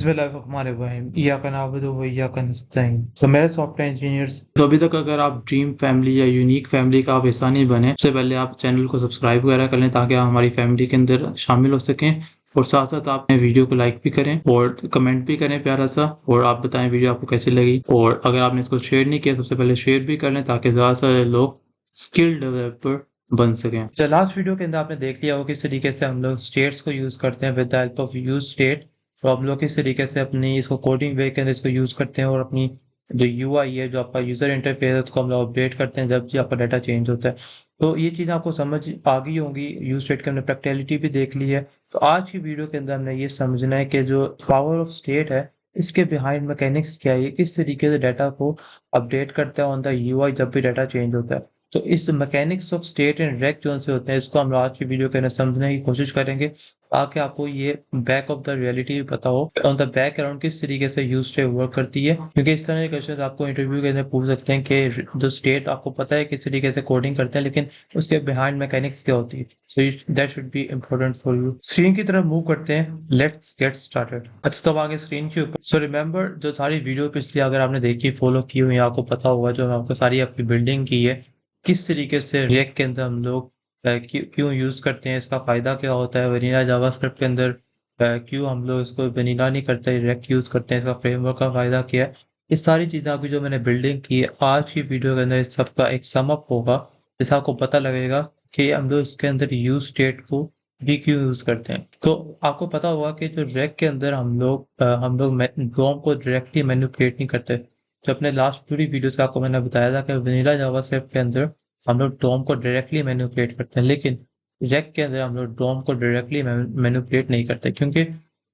बिस्मिल्लाहिर्रहमानिर्रहीम इय्याका नअबुदु व इय्याका नस्तईन। तो मेरे सॉफ्टवेयर इंजीनियर्स, तो अभी तक अगर आप ड्रीम फैमिली या यूनिक फैमिली का आप हिस्सा नहीं बने, सबसे पहले आप चैनल को सब्सक्राइब वगैरह कर लें ताकि आप हमारी फैमिली के अंदर शामिल हो सकें। और साथ साथ आप वीडियो को लाइक भी करें और कमेंट भी करें प्यारा सा, और आप बताएं वीडियो आपको कैसी लगी। और अगर आपने इसको शेयर नहीं किया तो सबसे पहले शेयर भी कर लें ताकि ज़्यादा से ज़्यादा लोग स्किल डेवलपर बन सकें। अच्छा, लास्ट वीडियो के अंदर आपने देख लिया हो किस तरीके से हम लोग स्टेट्स को यूज़ करते हैं with the help of use state. तो हम लोग किस तरीके से अपनी इसको कोडिंग वे के अंदर इसको यूज़ करते हैं और अपनी जो यूआई है, जो आपका यूज़र इंटरफेस है, उसको हम लोग अपडेट करते हैं जब भी आपका डाटा चेंज होता है। तो ये चीज़ें आपको समझ आ गई होंगी। यूज स्टेट के हमने प्रैक्टिकलिटी भी देख ली है। तो आज की वीडियो के अंदर हमने ये समझना है कि जो पावर ऑफ स्टेट है, इसके बिहाइंड मैकेनिक्स क्या है, ये किस तरीके से डाटा को अपडेट करता है ऑन द यूआई जब भी डाटा चेंज होता है। तो इस mechanics of state and React जो से होते हैं, इसको हम आज की वीडियो के अंदर समझने की कोशिश करेंगे ताकि आपको ये बैक ऑफ द रियलिटी भी पता हो, ऑन द बैकग्राउंड किस तरीके से यूज स्टेट वर्क करती है। क्योंकि इस तरह के क्वेश्चन आपको इंटरव्यू के अंदर पूछ सकते हैं कि जो स्टेट आपको पता है किस तरीके से कोडिंग करते हैं, लेकिन उसके बिहाइंड मैकेनिक्स क्या होती है। So that should be important for you. Screen की तरफ मूव करते हैं, लेट्स गेट स्टार्टेड। अच्छा, तो आगे स्क्रीन के ऊपर, सो रिमेंबर जो सारी वीडियो पिछली अगर आपने देखी, फॉलो की हुई, आपको पता होगा जो आपको सारी आपकी बिल्डिंग की है, किस तरीके से रिएक्ट के अंदर हम लोग क्यों यूज़ करते हैं, इसका फ़ायदा क्या होता है। वनीला जावास्क्रिप्ट के अंदर क्यों हम लोग इसको वनीला नहीं करते, रिएक्ट यूज़ करते हैं, इसका फ्रेमवर्क का फ़ायदा क्या है। ये सारी चीज़ें आपकी जो मैंने बिल्डिंग की है, आज की वीडियो के अंदर इस सब का एक सम अप होगा, जिससे आपको पता लगेगा कि हम लोग इसके अंदर यूज़ स्टेट को भी क्यों यूज़ करते हैं। तो आपको पता होगा कि जो रैक के अंदर हम लोग डॉम को डायरेक्टली मैनिपुलेट नहीं करते। जो अपने लास्ट पूरी वीडियोस का आपको मैंने बताया था कि वनीला जावास्क्रिप्ट के अंदर हम लोग डॉम को डायरेक्टली मैनिपुलेट करते हैं, लेकिन रैक के अंदर हम लोग डॉम को डायरेक्टली मैनिपुलेट नहीं करते, क्योंकि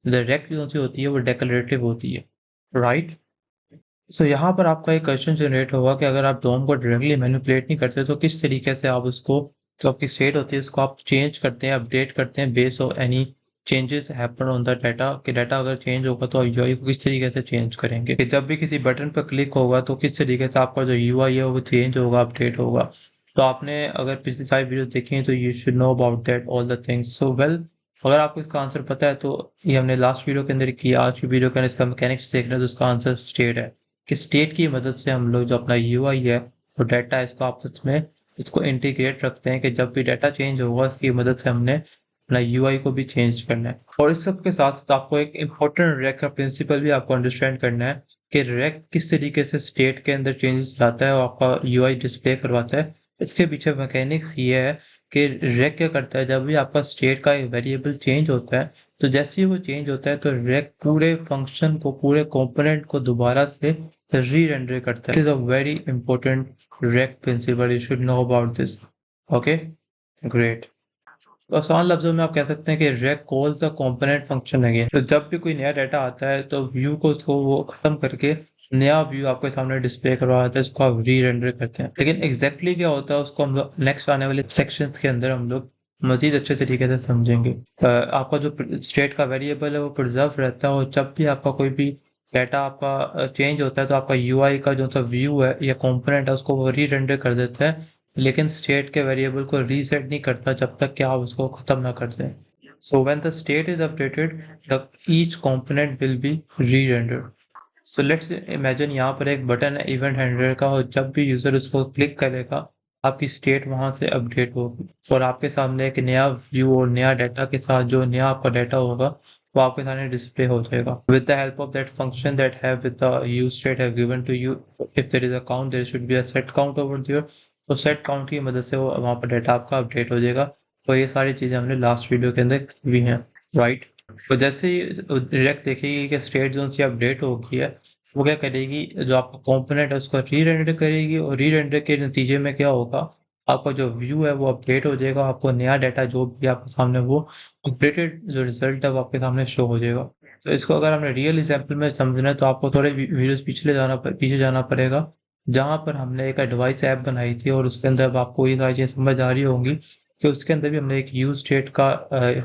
रैक जो सी होती है वो डेक्लरेटिव होती है, राइट। सो यहाँ पर आपका एक क्वेश्चन जनरेट होगा कि अगर आप डॉम को डायरेक्टली मैनिपुलेट नहीं करते तो किस तरीके से आप उसको, जो आपकी स्टेट होती है, उसको आप चेंज करते हैं, अपडेट करते हैं base of any changes happen on the data. कि डाटा अगर चेंज होगा तो यूआई को किस तरीके से चेंज करेंगे, कि जब भी किसी बटन पर क्लिक होगा तो किस तरीके से आपका जो यूआई है वो चेंज होगा, अपडेट होगा। तो आपने अगर पिछली सारी वीडियो देखी हैं तो you should know about that all the things. So well, अगर आपको इसका आंसर पता है तो ये हमने लास्ट वीडियो के अंदर किया। आज की वीडियो के अंदर इसका मैकेनिक्स देख रहे हैं तो उसका आंसर स्टेट है, कि स्टेट की मदद से हम लोग जो अपना यूआई है और डाटा है, इसको आपस में इसको इंटीग्रेट रखते हैं कि जब भी डाटा चेंज होगा इसकी मदद से हमने अपना यूआई को भी चेंज करना है। और इस सब के साथ साथ आपको एक इम्पोर्टेंट रैक का प्रिंसिपल भी आपको अंडरस्टैंड करना है कि रैक किस तरीके से स्टेट के अंदर चेंजेस लाता है और आपका यूआई डिस्प्ले करवाता है। इसके पीछे मैकेनिक्स ये है कि रैक क्या करता है, जब भी आपका स्टेट का एक वेरिएबल चेंज होता है, तो जैसे ही वो चेंज होता है तो रैक पूरे फंक्शन को, पूरे कंपोनेंट को दोबारा से री-रेंडर करता है। It is a very important React principle, you should know about this. Okay, great. तो आसान लफ्जों में आप कह सकते हैं कि React calls the component function again. तो जब भी कोई नया डाटा आता है तो व्यू को, उसको वो खत्म करके नया व्यू आपके सामने डिस्प्ले करवाता है, इसको आप री रेंडर करते हैं। लेकिन एग्जैक्टली क्या होता है उसको हम लोग नेक्स्ट आने वाले सेक्शंस के अंदर हम लोग मजीद अच्छे तरीके से समझेंगे। आपका जो स्टेट का वेरिएबल है वो प्रिजर्व रहता है, और जब भी आपका कोई भी डाटा आपका चेंज होता है तो आपका यूआई का जो सा व्यू है या कंपोनेंट है उसको वो री रेंडर कर देता है, लेकिन स्टेट के वेरिएबल को रीसेट नहीं करता जब तक कि आप उसको खत्म ना कर दें। So when the state is updated, the each component will be re-rendered. So let's imagine यहाँ पर एक बटन है इवेंट हैंडलर का, और जब भी यूजर उसको क्लिक करेगा आपकी स्टेट वहां से अपडेट होगी और आपके सामने एक नया व्यू और नया डाटा के साथ जो नया आपका डाटा होगा वो आपके सामने डिस्प्ले हो जाएगा। With the help of that function that have with the use state have given to you, if there is a count there should be a set count over there. तो set count की मदद से वो वहाँ पर data आपका update हो जाएगा। तो ये सारी चीज़ें हमने लास्ट वीडियो के अंदर की हुई हैं, राइट। तो जैसे ही डायरेक्ट देखेगी कि स्टेट जोन से अपडेट हो गई है, वो क्या करेगी, जो आपका कंपोनेंट है उसको री रेंडर करेगी, और री रेंडर के नतीजे में क्या होगा, आपका जो व्यू है वो अपडेट हो जाएगा, आपको नया डाटा जो भी आपके सामने वो अपडेटेड जो रिजल्ट है वो आपके सामने शो हो जाएगा। तो इसको अगर हमने रियल एग्जाम्पल में समझना है तो आपको थोड़े वीडियोस पीछे जाना पड़ेगा, जहाँ पर हमने एक एडवाइस ऐप बनाई थी, और उसके अंदर अब आपको ये सारी चीज़ें समझ आ रही होंगी कि उसके अंदर भी हमने एक यूज स्टेट का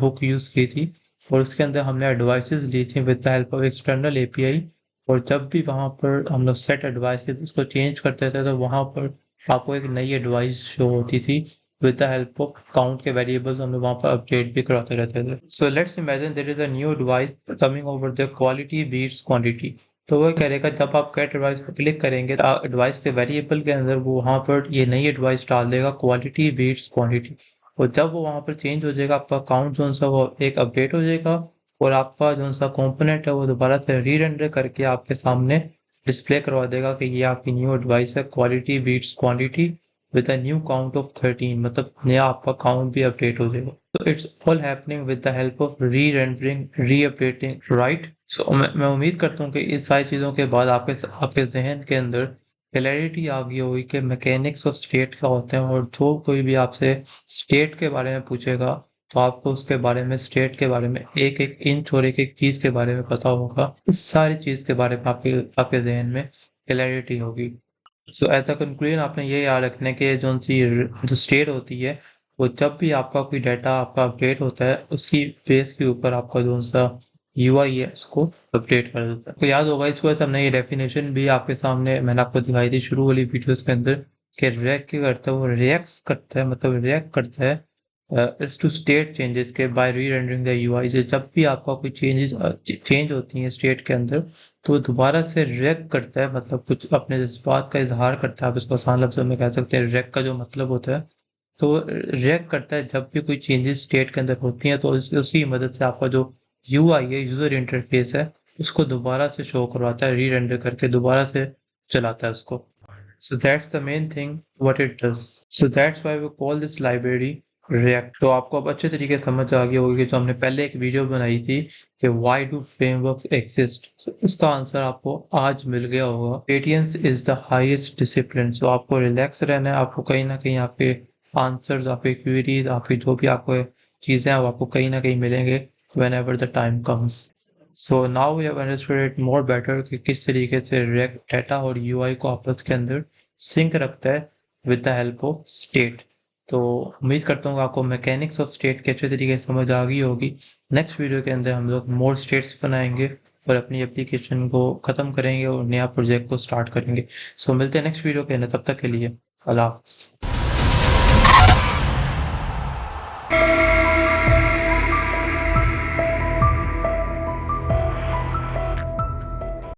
हुक यूज़ की थी, और उसके अंदर हमने एडवाइसेस ली थी with the help of external API. और जब भी वहाँ पर हम लोग सेट एडवाइस के उसको चेंज करते थे तो वहाँ पर आपको एक नई एडवाइस शो होती थी, with the help of count के वेरिएबल्स हम लोग वहाँ पर अपडेट भी कराते रहते थे। So let's imagine there is a new device coming over the quality beats quantity. तो वो करेगा जब आप गेट डिवाइस पर क्लिक करेंगे डिवाइस के वेरिएबल के अंदर वो वहाँ पर ये नई डिवाइस डाल देगा क्वालिटी बीट्स क्वांटिटी। और जब वो वहाँ पर चेंज हो जाएगा आपका काउंट जो सा वो एक अपडेट हो जाएगा और आपका जो सा कंपोनेंट है वो दोबारा से री रेंडर करके आपके सामने डिस्प्ले करवा देगा कि ये आपकी न्यू डिवाइस है quality beats quantity with a new count of 13, मतलब नया आपका काउंट भी अपडेट हो जाएगा। तो it's all happening with the help of री रेंडरिंग री अपडेटिंग, राइट। सो मैं उम्मीद करता हूँ कि इस सारी चीज़ों के बाद आपके जहन के अंदर क्लैरिटी आ गई होगी कि मैकेनिक्स ऑफ स्टेट क्या होते हैं, और जो कोई भी आपसे स्टेट के बारे में पूछेगा तो आपको उसके बारे में स्टेट के बारे में एक एक इंच और एक एक चीज़ के बारे में पता होगा। इस सारी चीज़ के बारे में आपके जहन में क्लैरिटी होगी। सो एज अ कंक्लूजन आपने ये याद रखना है कि जो स्टेट होती है वो जब भी आपका कोई डाटा आपका अपडेट होता है उसकी बेस के ऊपर आपका जो सा यूआई है उसको अपडेट कर देता है। तो याद होगा इसको हमने ये डेफिनेशन भी आपके सामने मैंने आपको दिखाई थी शुरू वाली वीडियोस के अंदर कि रिएक्ट क्या करता है, वो रिएक्ट करता है, मतलब रिएक्ट करता है इट्स टू स्टेट चेंजेस के बाय री रेंडरिंग द यूआई। जब भी आपका कोई चेंज होती है स्टेट के अंदर तो वो दोबारा से रिएक्ट करता है, मतलब कुछ अपने जज्बात का इजहार करता है। आप इसको आसान लफ्ज़ों में कह सकते हैं रिएक्ट का जो मतलब होता है। तो रिएक्ट करता है जब भी कोई चेंजेस स्टेट के अंदर होती हैं तो उसी मदद से आपका जो यूआई है यूजर इंटरफेस है उसको दोबारा से शो करवाता है, री रेंडर करके दोबारा से चलाता है उसको। So that's the main thing what it does. So that's why we call this library React। तो आपको अब अच्छे तरीके से समझ आ गया होगी कि जो हमने पहले एक वीडियो बनाई थी कि why do frameworks exist, so उसका आंसर आपको आज मिल गया होगा। पेटियंस is the highest discipline। so आपको रिलैक्स रहना है, आपको कहीं ना कहीं आपके आंसर्स, आपके क्वेरीज, आपकी जो भी आपको चीज़ें हैं वो आपको कहीं ना कहीं मिलेंगे whenever the time comes। So now we have understood it more better कि किस तरीके से रिएक्ट डाटा और यूआई को आपस के अंदर सिंक रखता है with the help of state. तो उम्मीद करता हूँ आपको मैकेनिक्स ऑफ स्टेट के अच्छे तरीके से समझ आ गई होगी। नेक्स्ट वीडियो के अंदर हम लोग मोर स्टेट्स बनाएंगे और अपनी एप्लीकेशन को ख़त्म करेंगे और नया प्रोजेक्ट को स्टार्ट करेंगे। सो मिलते हैं नेक्स्ट वीडियो के अंदर, तब तक के लिए अल्लाह हाफ़िज़।